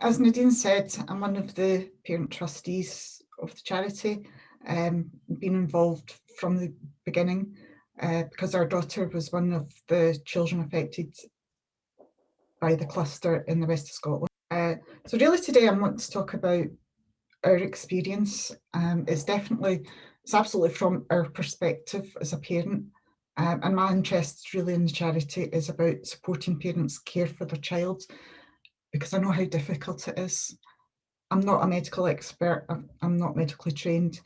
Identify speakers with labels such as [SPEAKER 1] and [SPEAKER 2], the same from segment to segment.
[SPEAKER 1] As Nadine said, I'm one of the parent trustees of the charity, been involved from the beginning because our daughter was one of the children affected by the cluster in the west of Scotland. So really today I want to talk about our experience. It's absolutely from our perspective as a parent, and my interest really in the charity is about supporting parents care for their child, because I know how difficult it is. I'm not a medical expert, I'm not medically trained,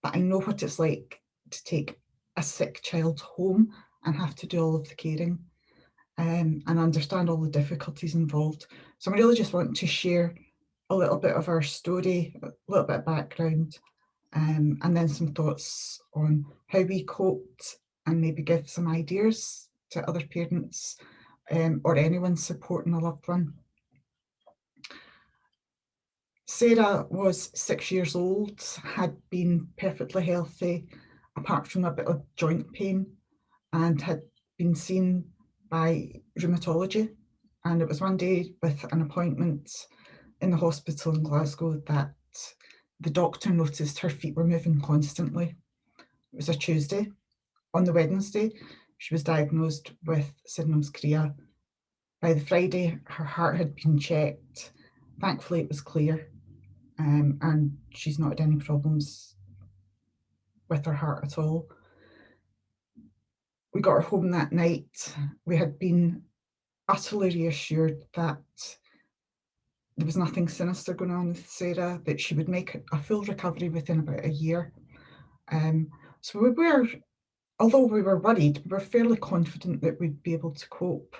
[SPEAKER 1] but I know what it's like to take a sick child home and have to do all of the caring, and understand all the difficulties involved. So I really just want to share a little bit of our story, a little bit of background, and then some thoughts on how we coped, and maybe give some ideas to other parents or anyone supporting a loved one. Sarah was 6 years old, had been perfectly healthy, apart from a bit of joint pain, and had been seen by rheumatology. And it was one day with an appointment in the hospital in Glasgow that the doctor noticed her feet were moving constantly. It was a Tuesday. On the Wednesday, she was diagnosed with Sydenham's chorea. By the Friday, her heart had been checked. Thankfully, it was clear. And she's not had any problems with her heart at all. We got her home that night. We had been utterly reassured that there was nothing sinister going on with Sarah, that she would make a full recovery within about a year. So we were, although we were worried, we were fairly confident that we'd be able to cope.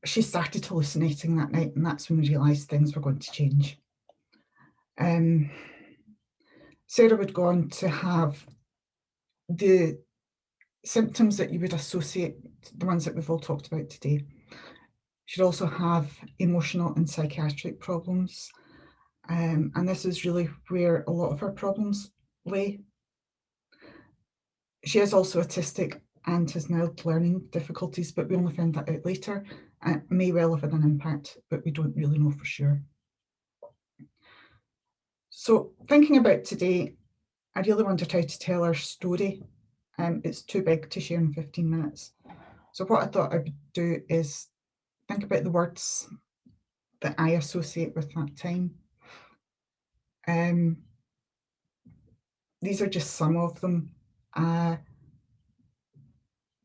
[SPEAKER 1] She started hallucinating that night, and that's when we realised things were going to change. Sarah would go on to have the symptoms that you would associate, the ones that we've all talked about today. She'd also have emotional and psychiatric problems, and this is really where a lot of her problems lay. She is also autistic and has mild learning difficulties, but we only found that out later. It may well have had an impact, but we don't really know for sure. So thinking about today, I really wondered how to tell our story. It's too big to share in 15 minutes. So what I thought I would do is think about the words that I associate with that time. These are just some of them. And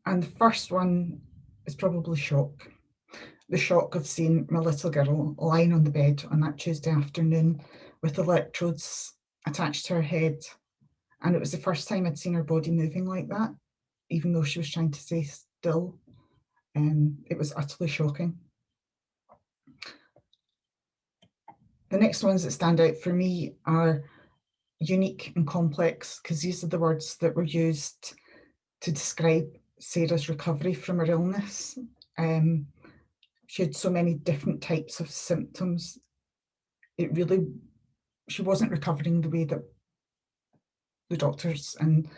[SPEAKER 1] the first one is probably shock. The shock of seeing my little girl lying on the bed on that Tuesday afternoon with electrodes attached to her head. And it was the first time I'd seen her body moving like that, even though she was trying to stay still. It was utterly shocking. The next ones that stand out for me are unique and complex, because these are the words that were used to describe Sarah's recovery from her illness. She had so many different types of symptoms. She wasn't recovering the way that the doctors and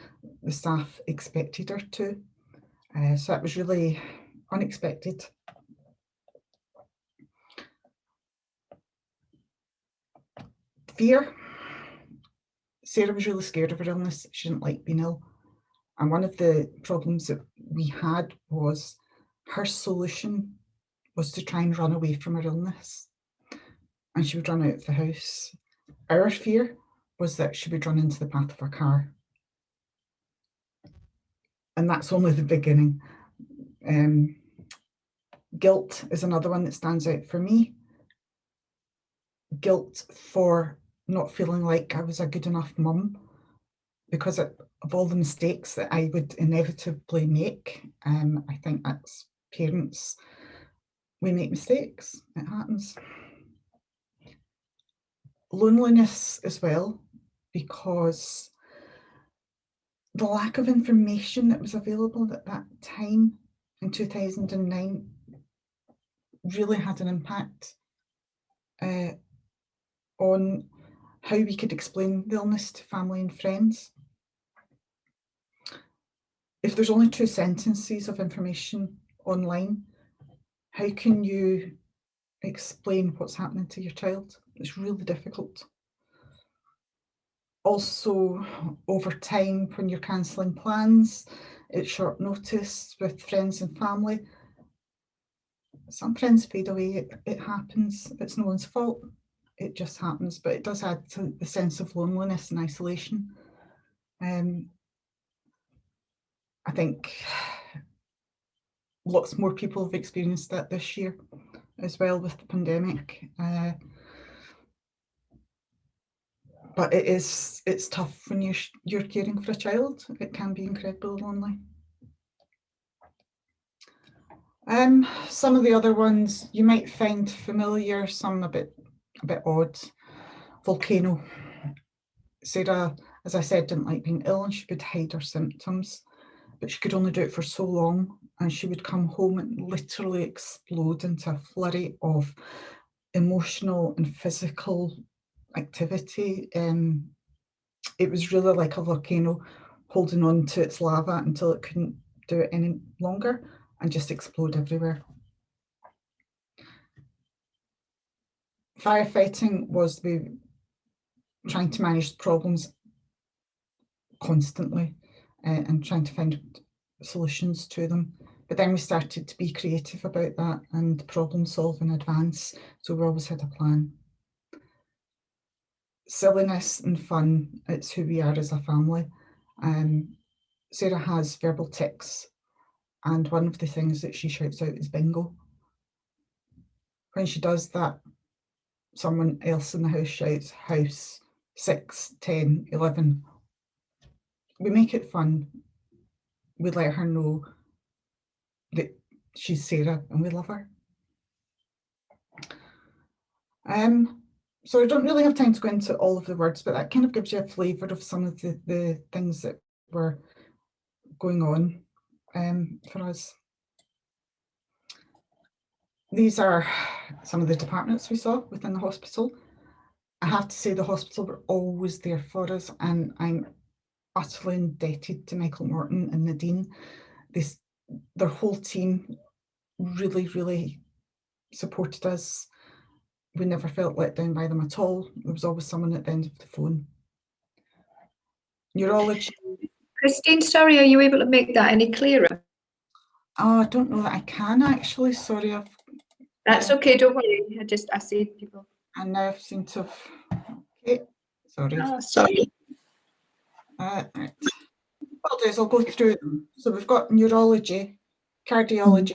[SPEAKER 1] the staff expected her to. So that was really unexpected. Fear. Sarah was really scared of her illness. She didn't like being ill. And one of the problems that we had was her solution was to try and run away from her illness. And she would run out of the house. Our fear was that she would run into the path of her car. And that's only the beginning. Guilt is another one that stands out for me. Guilt for not feeling like I was a good enough mum because of all the mistakes that I would inevitably make. I think as parents, we make mistakes, it happens. Loneliness as well, because the lack of information that was available at that time in 2009 really had an impact on how we could explain the illness to family and friends. If there's only 2 sentences of information online, how can you explain what's happening to your child. It's really difficult. Also, over time, when you're cancelling plans, it's short notice with friends and family. Some friends fade away, it happens, it's no one's fault, it just happens, but it does add to the sense of loneliness and isolation. I think lots more people have experienced that this year as well with the pandemic. But it's tough when you're caring for a child. It can be incredibly lonely. Some of the other ones you might find familiar, some a bit odd. Volcano. Sarah, as I said, didn't like being ill and she would hide her symptoms, but she could only do it for so long, and she would come home and literally explode into a flurry of emotional and physical activity. It was really like a volcano holding on to its lava until it couldn't do it any longer and just explode everywhere. Firefighting was trying to manage problems constantly and trying to find solutions to them. But then we started to be creative about that and problem solve in advance, so we always had a plan. Silliness and fun, it's who we are as a family. Sarah has verbal tics, and one of the things that she shouts out is bingo. When she does that, someone else in the house shouts house, 6, 10, 11. We make it fun. We let her know that she's Sarah and we love her. So I don't really have time to go into all of the words, but that kind of gives you a flavour of some of the things that were going on for us. These are some of the departments we saw within the hospital. I have to say the hospital were always there for us, and I'm utterly indebted to Michael Morton and Nadine. Their whole team really, really supported us. We never felt let down by them at all. There was always someone at the end of the phone. Neurology.
[SPEAKER 2] Christine, sorry, are you able to make that any clearer?
[SPEAKER 1] Oh, I don't know that I can actually. Sorry,
[SPEAKER 2] That's okay. Don't worry. I see people.
[SPEAKER 1] And now I've seemed to have. Okay, sorry.
[SPEAKER 2] Oh, sorry.
[SPEAKER 1] Right. What I'll do is I'll go through them. So we've got neurology, cardiology,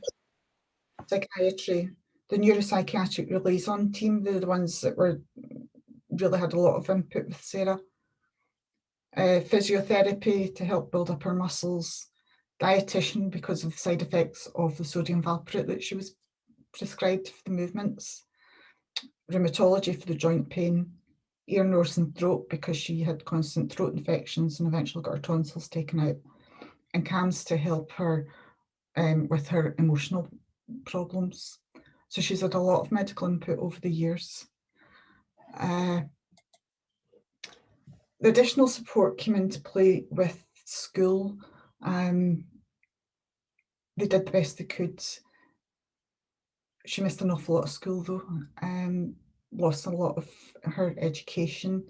[SPEAKER 1] psychiatry, the neuropsychiatric liaison team. They're the ones that really had a lot of input with Sarah. Physiotherapy to help build up her muscles, dietitian because of the side effects of the sodium valproate that she was prescribed for the movements, rheumatology for the joint pain, ear, nose and throat because she had constant throat infections and eventually got her tonsils taken out, and CAMS to help her with her emotional problems. So she's had a lot of medical input over the years. The additional support came into play with school. They did the best they could. She missed an awful lot of school though, lost a lot of her education,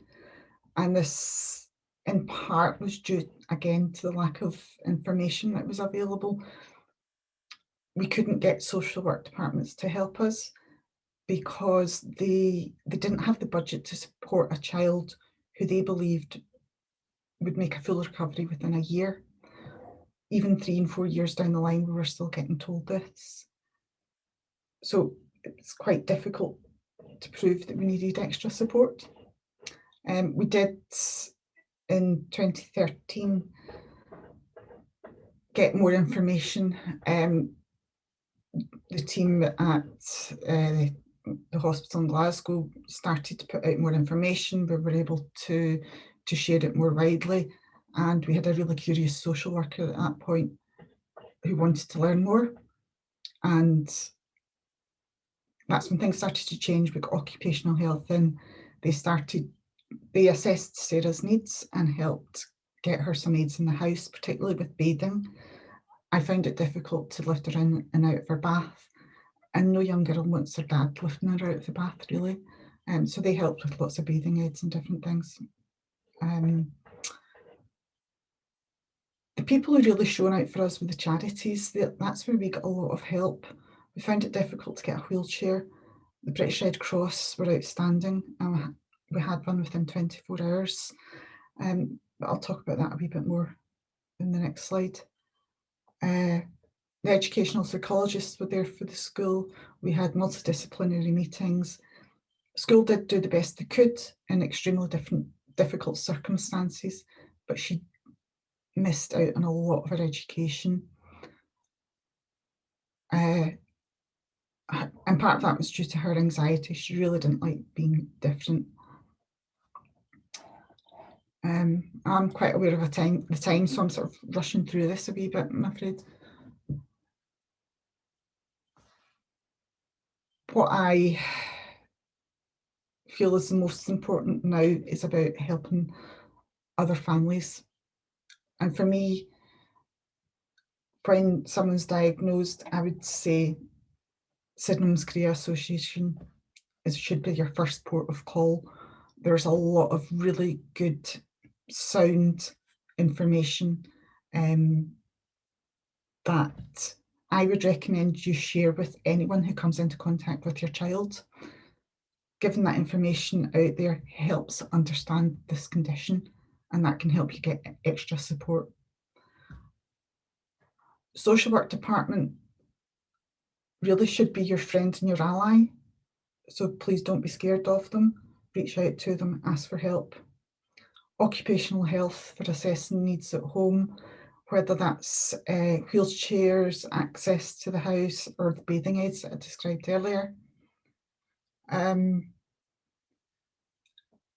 [SPEAKER 1] and this in part was due again to the lack of information that was available. We couldn't get social work departments to help us because they didn't have the budget to support a child who they believed would make a full recovery within a year. Even 3 and 4 years down the line, we were still getting told this. So it's quite difficult to prove that we needed extra support. We did in 2013 get more information. The team at the hospital in Glasgow started to put out more information. We were able to share it more widely, and we had a really curious social worker at that point who wanted to learn more, and that's when things started to change. We got occupational health in. They assessed Sarah's needs and helped get her some aids in the house, particularly with bathing. I found it difficult to lift her in and out of her bath. and no young girl wants their dad lifting her out of the bath, really. So they helped with lots of bathing aids and different things. The people who really shone out for us were the charities. That's where we got a lot of help. We found it difficult to get a wheelchair. The British Red Cross were outstanding, and we had one within 24 hours. But I'll talk about that a wee bit more in the next slide. The educational psychologists were there for the school. We had multidisciplinary meetings. School did do the best they could in extremely difficult circumstances, but she missed out on a lot of her education. And part of that was due to her anxiety. She really didn't like being different. I'm quite aware of the time, so I'm sort of rushing through this a wee bit, I'm afraid. What I feel is the most important now is about helping other families. And for me, when someone's diagnosed, I would say Sydenham's Chorea Association should be your first port of call. There's a lot of really good, sound information that I would recommend you share with anyone who comes into contact with your child. Giving that information out there helps understand this condition, and that can help you get extra support. Social work department really should be your friend and your ally, so please don't be scared of them. Reach out to them, ask for help. Occupational health for assessing needs at home, whether that's wheelchairs, access to the house, or the bathing aids that I described earlier. I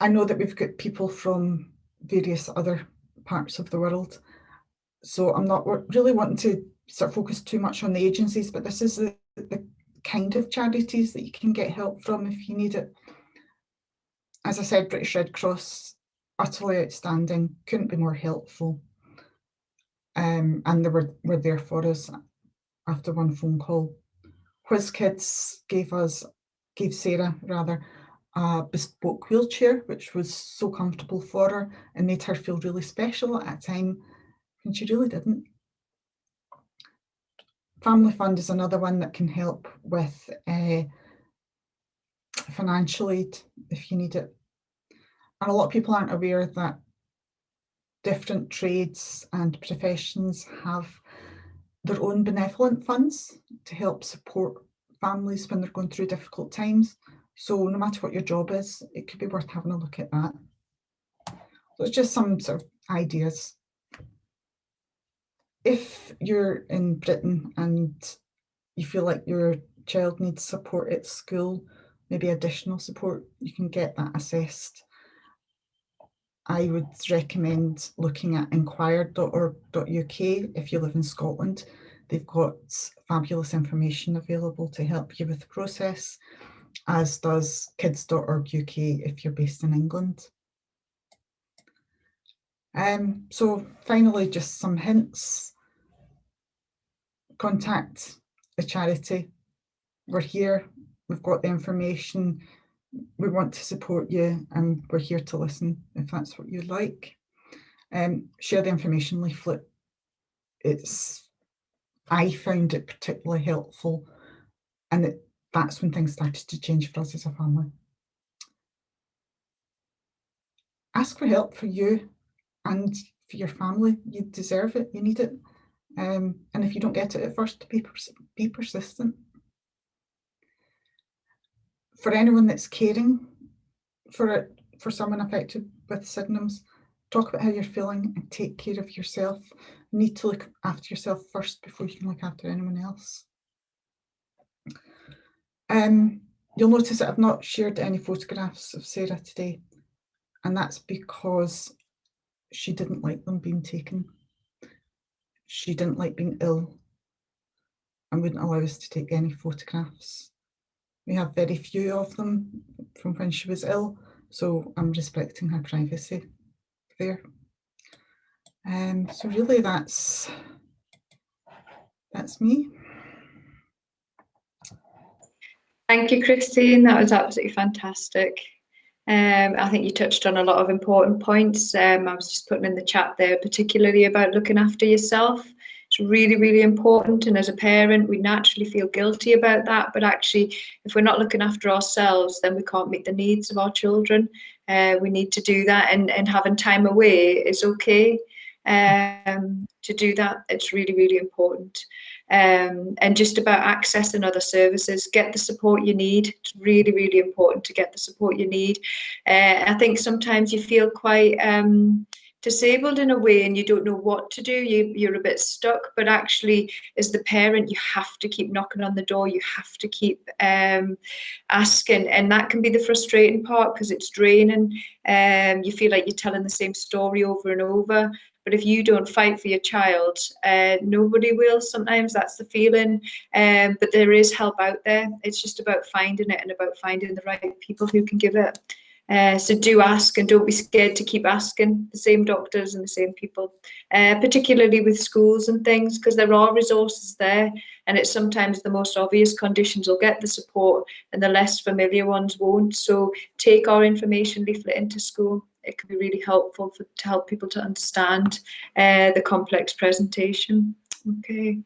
[SPEAKER 1] know that we've got people from various other parts of the world, so I'm not really wanting to sort of focus too much on the agencies, but this is the kind of charities that you can get help from if you need it. As I said, British Red Cross, utterly outstanding, couldn't be more helpful. And they were there for us after one phone call. Whiz Kids gave Sarah a bespoke wheelchair, which was so comfortable for her and made her feel really special at a time when she really didn't. Family Fund is another one that can help with financial aid if you need it. And a lot of people aren't aware that different trades and professions have their own benevolent funds to help support families when they're going through difficult times. So no matter what your job is, it could be worth having a look at that. So it's just some sort of ideas. If you're in Britain and you feel like your child needs support at school, maybe additional support, you can get that assessed. I would recommend looking at inquire.org.uk if you live in Scotland. They've got fabulous information available to help you with the process, as does kids.org.uk if you're based in England. So finally, just some hints. Contact the charity. We're here, we've got the information, we want to support you, and we're here to listen if that's what you'd like. Share the information leaflet. I found it particularly helpful, and that's when things started to change for us as a family. Ask for help for you and for your family. You deserve it, you need it. And if you don't get it at first, be persistent. For anyone that's caring for someone affected with Sydenham's, talk about how you're feeling and take care of yourself. You need to look after yourself first before you can look after anyone else. You'll notice that I've not shared any photographs of Sarah today, and that's because she didn't like them being taken. She didn't like being ill and wouldn't allow us to take any photographs. We have very few of them from when she was ill, so I'm respecting her privacy there. So really that's me.
[SPEAKER 2] Thank you, Christine. That was absolutely fantastic. I think you touched on a lot of important points. I was just putting in the chat there, particularly about looking after yourself. It's really, really important. And as a parent, we naturally feel guilty about that. But actually, if we're not looking after ourselves, then we can't meet the needs of our children. We need to do that, and having time away is okay. To do that, it's really, really important. And just about accessing other services, get the support you need. It's really, really important to get the support you need. I think sometimes you feel quite disabled in a way, and you don't know what to do. You're a bit stuck, but actually, as the parent, you have to keep knocking on the door. You have to keep asking, and that can be the frustrating part because it's draining. You feel like you're telling the same story over and over. But if you don't fight for your child, nobody will. Sometimes that's the feeling. But there is help out there. It's just about finding it and about finding the right people who can give it. So do ask, and don't be scared to keep asking the same doctors and the same people, particularly with schools and things, because there are resources there, and it's sometimes the most obvious conditions will get the support and the less familiar ones won't. So take our information leaflet into school. It can be really helpful to help people to understand the complex presentation. Okay.